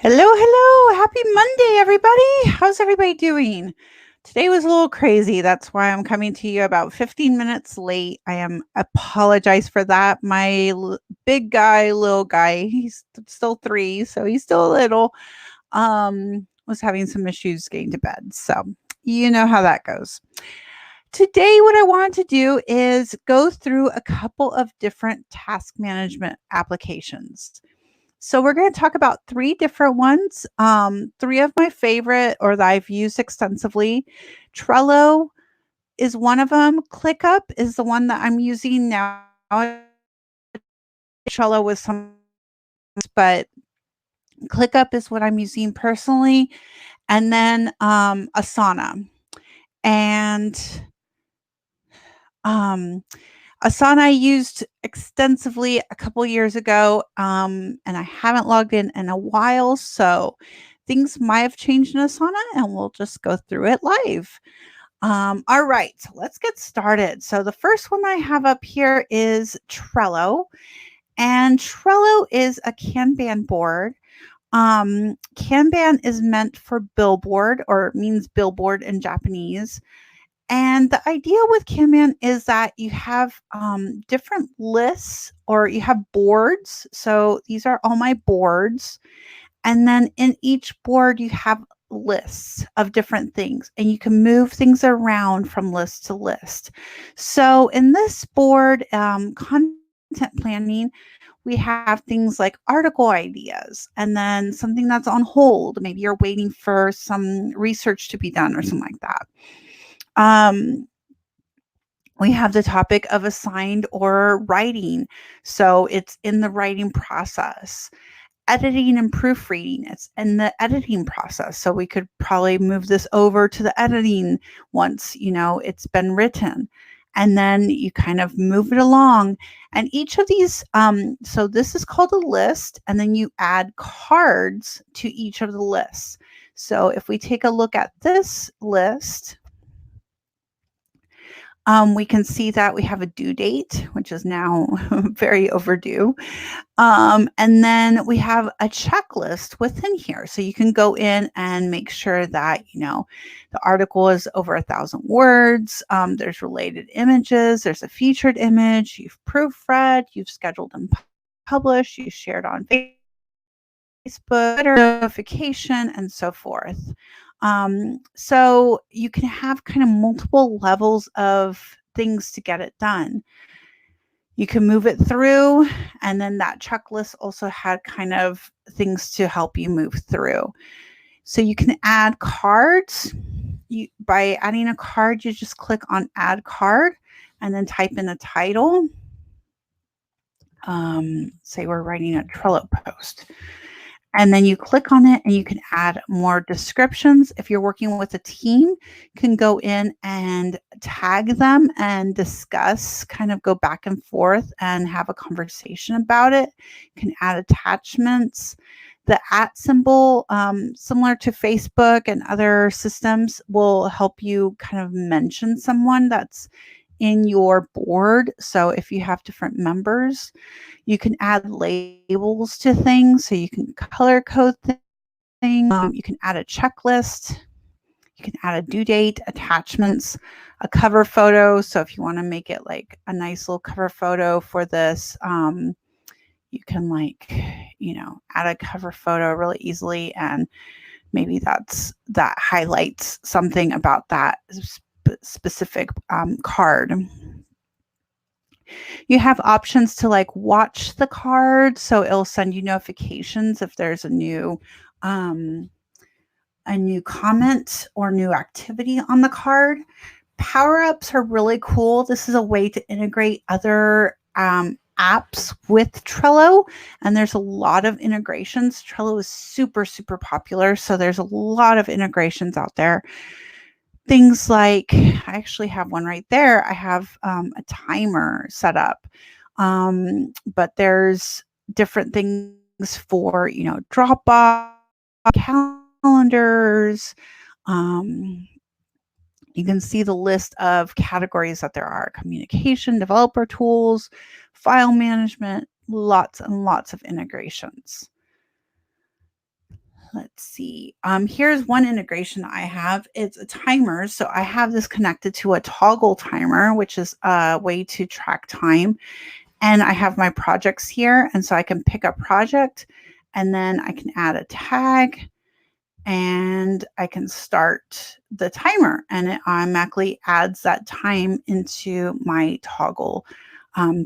Hello, hello. Happy Monday, everybody. How's everybody doing? Today was a little crazy. That's why I'm coming to you about 15 minutes late. Apologize for that. Big guy, little guy, he's still 3, so he's still little. Was having some issues getting to bed. So, you know how that goes. Today, what I want to do is go through a couple of different task management applications. So we're going to talk about 3 different ones. 3 of my favorite or that I've used extensively. Trello is one of them. ClickUp is the one that I'm using now. Trello with some, but ClickUp is what I'm using personally. And then Asana. And um, Asana I used extensively a couple years ago, and I haven't logged in a while, so things might have changed in Asana, and we'll just go through it live. All right, so let's get started. So the first one I have up here is Trello, and Trello is a Kanban board. Kanban is meant for billboard, or means billboard in Japanese. And the idea with Kanban is that you have different lists or you have boards. So these are all my boards. And then in each board, you have lists of different things and you can move things around from list to list. So in this board, content planning, we have things like article ideas and then something that's on hold. Maybe you're waiting for some research to be done or something like that. We have the topic of assigned or writing. So it's in the writing process. Editing and proofreading, it's in the editing process. So we could probably move this over to the editing once, it's been written. And then you kind of move it along. And each of these, so this is called a list, and then you add cards to each of the lists. So if we take a look at this list, we can see that we have a due date, which is now very overdue. And then we have a checklist within here. So you can go in and make sure that, the article is over 1,000 words. There's related images. There's a featured image. You've proofread. You've scheduled and published. You shared on Facebook, notification, and so forth. So you can have kind of multiple levels of things to get it done. You can move it through, and then that checklist also had kind of things to help you move through. So you can add cards. By adding a card, you just click on add card and then type in a title. Say we're writing a Trello post. And then you click on it and you can add more descriptions. If you're working with a team, you can go in and tag them and discuss, kind of go back and forth and have a conversation about it. You can add attachments. The @ symbol, similar to Facebook and other systems, will help you kind of mention someone that's in your board. So if you have different members, you can add labels to things. So you can color code things. You can add a checklist. You can add a due date, attachments, a cover photo. So if you want to make it like a nice little cover photo for this, you can add a cover photo really easily. And maybe that highlights something about that specific card. You have options to watch the card, so it'll send you notifications if there's a new comment or new activity on the card. Power-ups are really cool. This is a way to integrate other apps with Trello, and there's a lot of integrations. Trello is super, super popular, so there's a lot of integrations out there. Things like, I actually have one right there. I have a timer set up, but there's different things for, Dropbox, calendars. You can see the list of categories that there are: communication, developer tools, file management, lots and lots of integrations. let's see. Here's one integration I have. It's a timer. So I have this connected to a toggle timer, which is a way to track time. And I have my projects here. And so I can pick a project and then I can add a tag and I can start the timer and it automatically adds that time into my toggle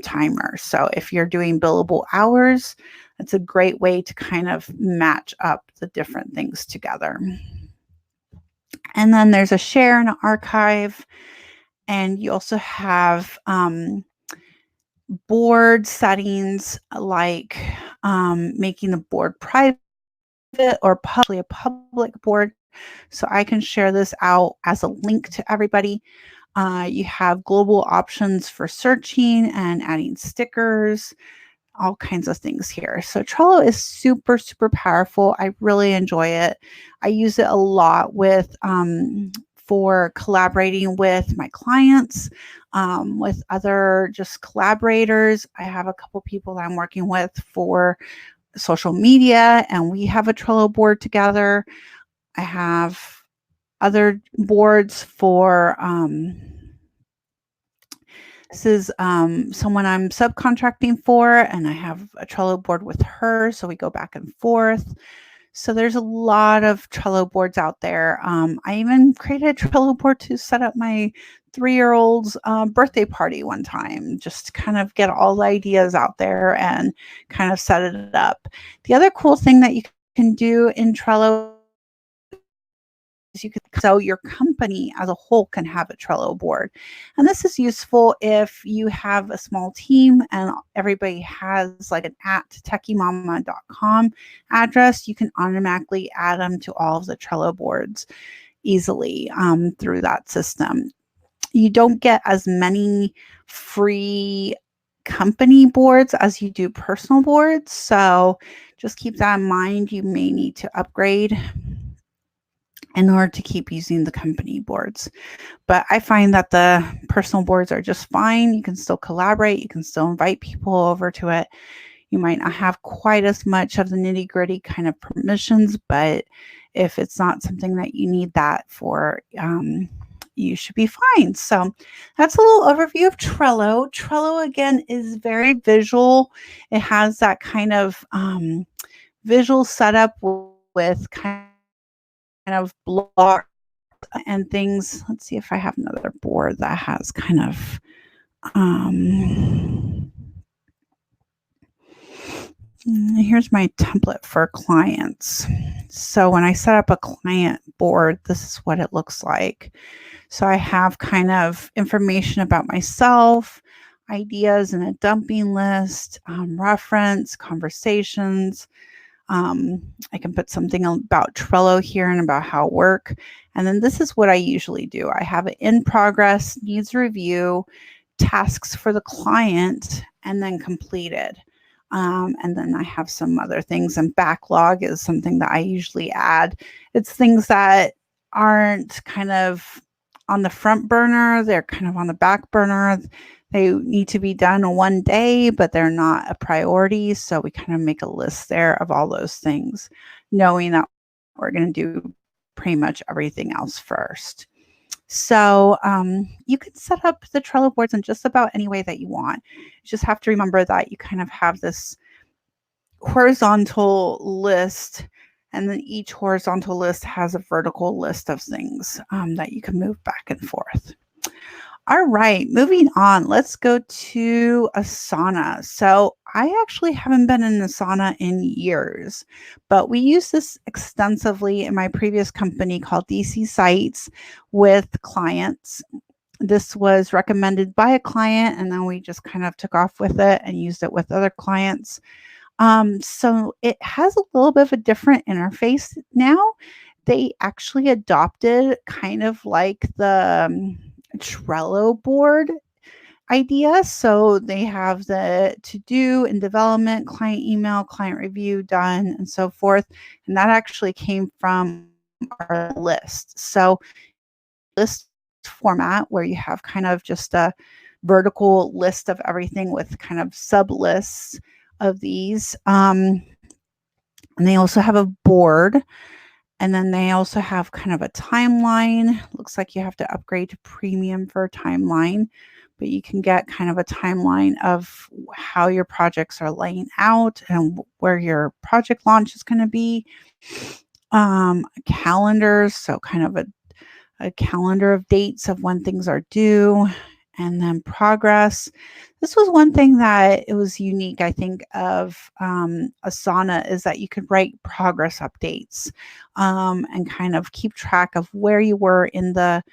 timer. So if you're doing billable hours, that's a great way to kind of match up the different things together. And then there's a share and an archive. And you also have board settings like making the board private or publicly a public board. So I can share this out as a link to everybody. You have global options for searching and adding stickers, all kinds of things here. So Trello is super, super powerful. I really enjoy it. I use it a lot with for collaborating with my clients, with other just collaborators. I have a couple people that I'm working with for social media, and we have a Trello board together. I have other boards for this is someone I'm subcontracting for, and I have a Trello board with her, so we go back and forth. So there's a lot of Trello boards out there. I even created a Trello board to set up my 3-year-old's birthday party one time, just to kind of get all the ideas out there and kind of set it up. The other cool thing that you can do in Trello so your company as a whole can have a Trello board. And this is useful if you have a small team and everybody has like an @techiemamma.com address. You can automatically add them to all of the Trello boards easily through that system. You don't get as many free company boards as you do personal boards. So just keep that in mind. You may need to upgrade in order to keep using the company boards. But I find that the personal boards are just fine. You can still collaborate. You can still invite people over to it. You might not have quite as much of the nitty-gritty kind of permissions, but if it's not something that you need that for, you should be fine. So that's a little overview of Trello. Trello, again, is very visual. It has that kind of visual setup with kind of blocks and things. Let's see if I have another board that has kind of here's my template for clients. So when I set up a client board, this is what it looks like. So I have kind of information about myself, ideas in a dumping list, reference, conversations. I can put something about Trello here and about how it works. And then this is what I usually do. I have it in progress, needs review, tasks for the client, and then completed. And then I have some other things, and backlog is something that I usually add. It's things that aren't kind of on the front burner. They're kind of on the back burner. They need to be done one day, but they're not a priority. So we kind of make a list there of all those things, knowing that we're going to do pretty much everything else first. So you can set up the Trello boards in just about any way that you want. You just have to remember that you kind of have this horizontal list, and then each horizontal list has a vertical list of things that you can move back and forth. All right, moving on. Let's go to Asana. So I actually haven't been in Asana in years, but we use this extensively in my previous company called DC Sites with clients. This was recommended by a client, and then we just kind of took off with it and used it with other clients. So it has a little bit of a different interface now. They actually adopted kind of like the Trello board idea. So they have the to-do and development, client email, client review done, and so forth. And that actually came from our list. So list format where you have kind of just a vertical list of everything with kind of sub lists of these. And they also have a board, and then they also have kind of a timeline. Looks like you have to upgrade to premium for a timeline, but you can get kind of a timeline of how your projects are laying out and where your project launch is going to be. Calendars, so kind of a calendar of dates of when things are due, and then progress. This was one thing that it was unique, I think, of Asana, is that you could write progress updates and kind of keep track of where you were in the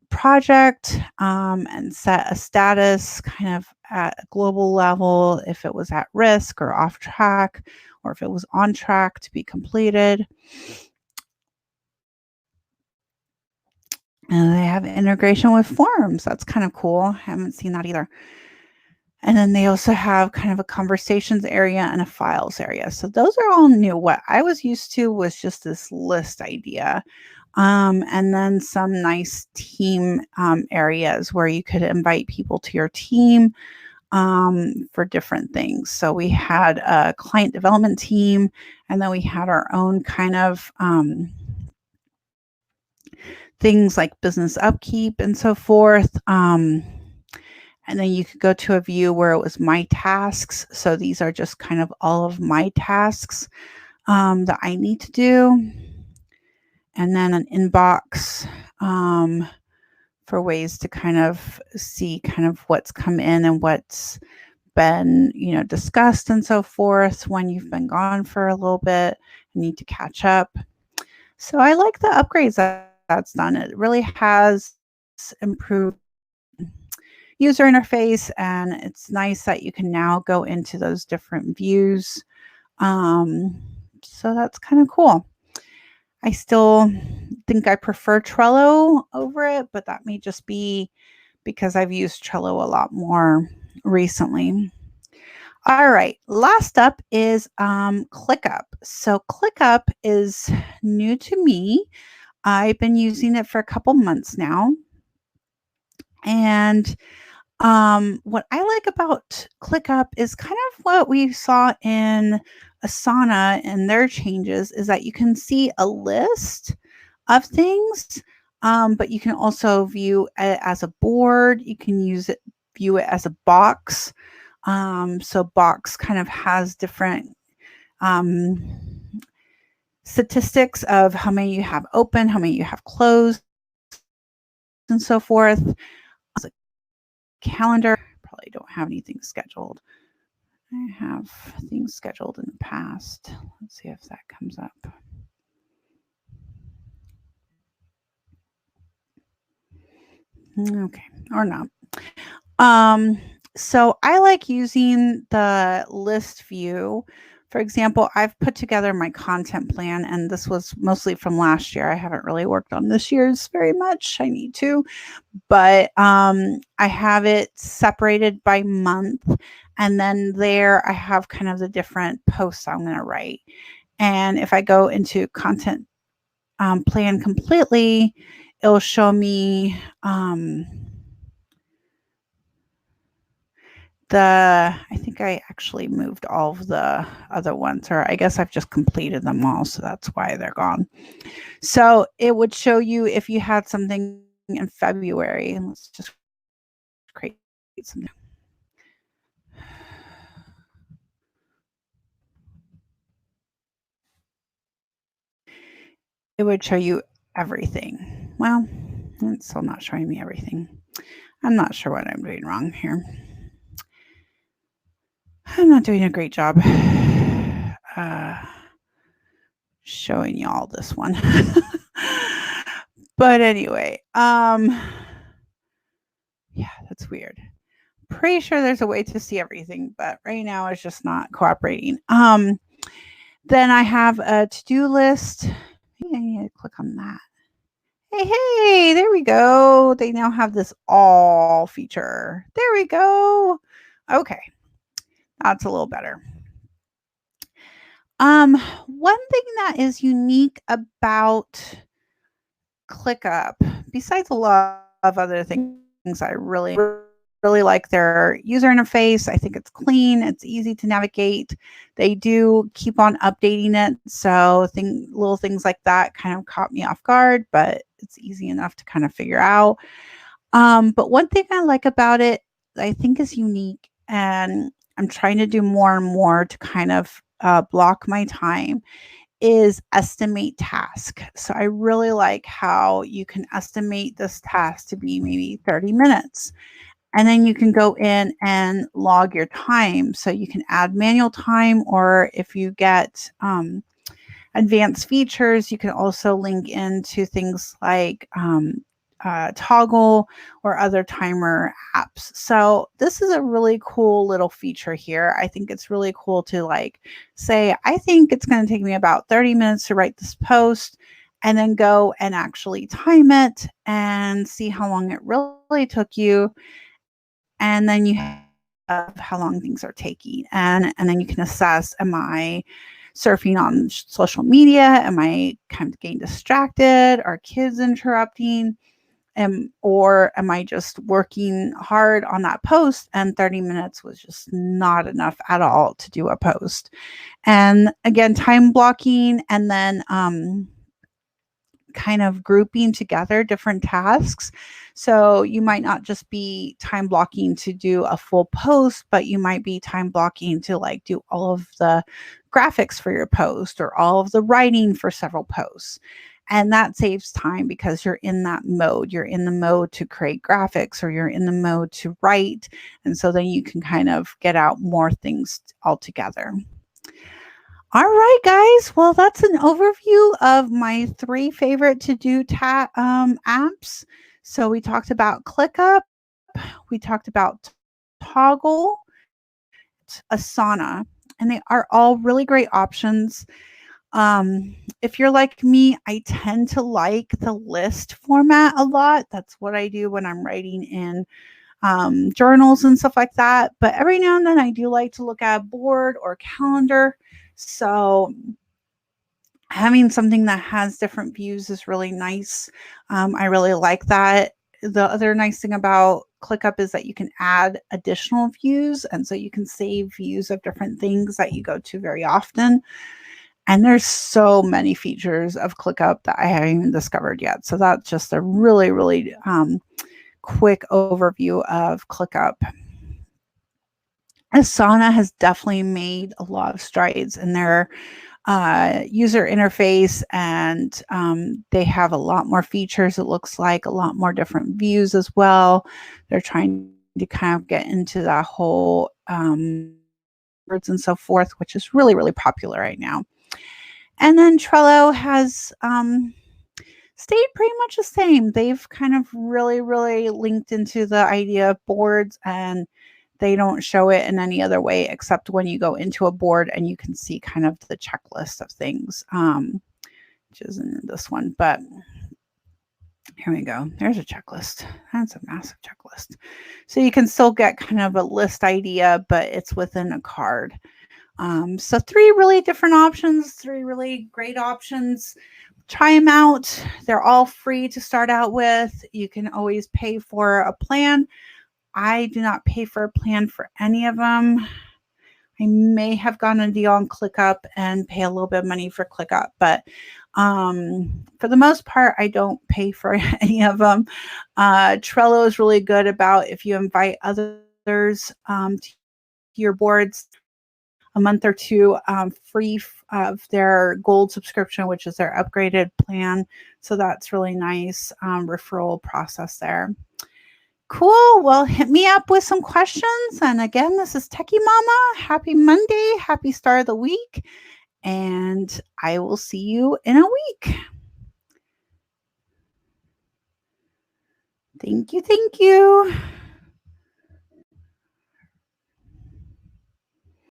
project and set a status kind of at a global level, if it was at risk or off track, or if it was on track to be completed. And they have integration with forms. That's kind of cool. I haven't seen that either. And then they also have kind of a conversations area and a files area. So those are all new. What I was used to was just this list idea. And then some nice team areas where you could invite people to your team for different things. So we had a client development team, and then we had our own kind of things like business upkeep and so forth. And then you could go to a view where it was my tasks. So these are just kind of all of my tasks that I need to do. And then an inbox for ways to kind of see kind of what's come in and what's been, discussed and so forth when you've been gone for a little bit and need to catch up. So I like the upgrades that's done. It really has improved user interface, and it's nice that you can now go into those different views. So that's kind of cool. I still think I prefer Trello over it, but that may just be because I've used Trello a lot more recently. All right, last up is ClickUp. So ClickUp is new to me. I've been using it for a couple months now. And what I like about ClickUp is kind of what we saw in Asana and their changes, is that you can see a list of things, but you can also view it as a board. You can view it as a box. So box kind of has different statistics of how many you have open, how many you have closed, and so forth. Calendar, probably don't have anything scheduled. I have things scheduled in the past. Let's see if that comes up. Okay, or not. So I like using the list view. For example, I've put together my content plan, and this was mostly from last year. I haven't really worked on this year's very much. I need to, but I have it separated by month, and then there I have kind of the different posts I'm going to write. And if I go into content plan completely, it'll show me I think I actually moved all of the other ones, or I guess I've just completed them all, so that's why they're gone. So it would show you if you had something in February, and let's just create something. It would show you everything. Well, it's still not showing me everything. I'm not sure what I'm doing wrong here. I'm not doing a great job showing y'all this one. But anyway, yeah, that's weird. Pretty sure there's a way to see everything, but right now it's just not cooperating. Then I have a to-do list. Maybe I need to click on that. Hey, there we go. They now have this all feature. There we go. Okay. That's a little better. One thing that is unique about ClickUp, besides a lot of other things I really really like their user interface. I think it's clean, it's easy to navigate. They do keep on updating it, so little things like that kind of caught me off guard, but it's easy enough to kind of figure out. But one thing I like about it, I think is unique, and I'm trying to do more and more to kind of block my time, is estimate task. So I really like how you can estimate this task to be maybe 30 minutes. And then you can go in and log your time. So you can add manual time, or if you get advanced features, you can also link into things like Toggle or other timer apps. So this is a really cool little feature here. I think it's really cool to like say, I think it's going to take me about 30 minutes to write this post, and then go and actually time it and see how long it really took you. And then you have how long things are taking. And then you can assess, am I surfing on social media? Am I kind of getting distracted? Are kids interrupting? Or am I just working hard on that post and 30 minutes was just not enough at all to do a post? And again, time blocking, and then kind of grouping together different tasks. So you might not just be time blocking to do a full post, but you might be time blocking to like do all of the graphics for your post or all of the writing for several posts. And that saves time because you're in that mode. You're in the mode to create graphics, or you're in the mode to write. And so then you can kind of get out more things altogether. All right, guys. Well, that's an overview of my 3 favorite to-do apps. So we talked about ClickUp, we talked about Toggle, Asana, and they are all really great options. If you're like me, I tend to like the list format a lot. That's what I do when I'm writing in journals and stuff like that. But every now and then I do like to look at a board or calendar. So having something that has different views is really nice. I really like that. The other nice thing about ClickUp is that you can add additional views. And so you can save views of different things that you go to very often. And there's so many features of ClickUp that I haven't even discovered yet. So that's just a really, really quick overview of ClickUp. Asana has definitely made a lot of strides in their user interface, and they have a lot more features. It looks like a lot more different views as well. They're trying to kind of get into that whole words and so forth, which is really, really popular right now. And then Trello has stayed pretty much the same. They've kind of really, really linked into the idea of boards, and they don't show it in any other way except when you go into a board and you can see kind of the checklist of things, which isn't in this one, but here we go. There's a checklist. That's a massive checklist. So you can still get kind of a list idea, but it's within a card. So 3 really different options, 3 really great options. Try them out. They're all free to start out with. You can always pay for a plan. I do not pay for a plan for any of them. I may have gotten a deal on ClickUp and pay a little bit of money for ClickUp, but for the most part, I don't pay for any of them. Trello is really good about if you invite others to your boards, a month or 2 free of their gold subscription, which is their upgraded plan. So that's really nice referral process there. Cool. Well, hit me up with some questions. And again, this is Techie Mama. Happy Monday. Happy start of the week. And I will see you in a week. Thank you. Thank you.